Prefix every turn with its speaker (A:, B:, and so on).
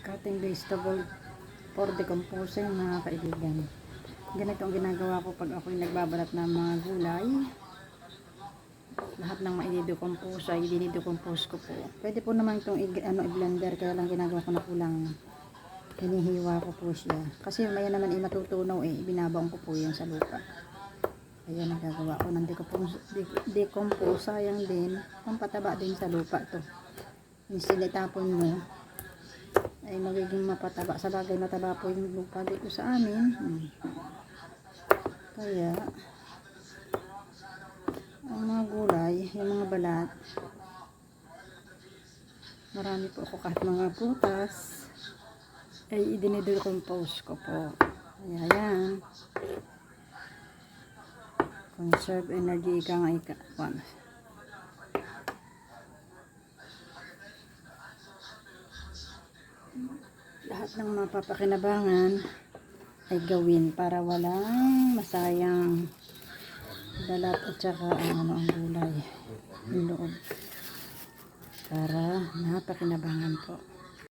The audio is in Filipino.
A: Cutting vegetable for decomposing, mga kaibigan. Ganito ang ginagawa ko pag ako'y nagbabalat ng mga gulay. Lahat ng maidecompose ay dinidecompose ko po. Pwede po naman itong i-blender, kaya lang ginagawa ko na kulang. Hinihiwa ko po siya. Kasi maya naman matutunaw binabaong ko po yan sa lupa. Ayan, nagagawa ko ng decompose. Sayang din, pampataba din sa lupa to. Instead itapon mo, ay magiging mapataba. Sa bagay mataba po yung lupa dito sa amin. Kaya ang mga gulay, yung mga balat, marami po ako, kahit mga prutas ay idinidecompose ko po. Ayan, conserve energy, ika nga ika. Lahat ng mapapakinabangan ay gawin para walang masayang balat at saka ang gulay, yung loob, para napakinabangan po.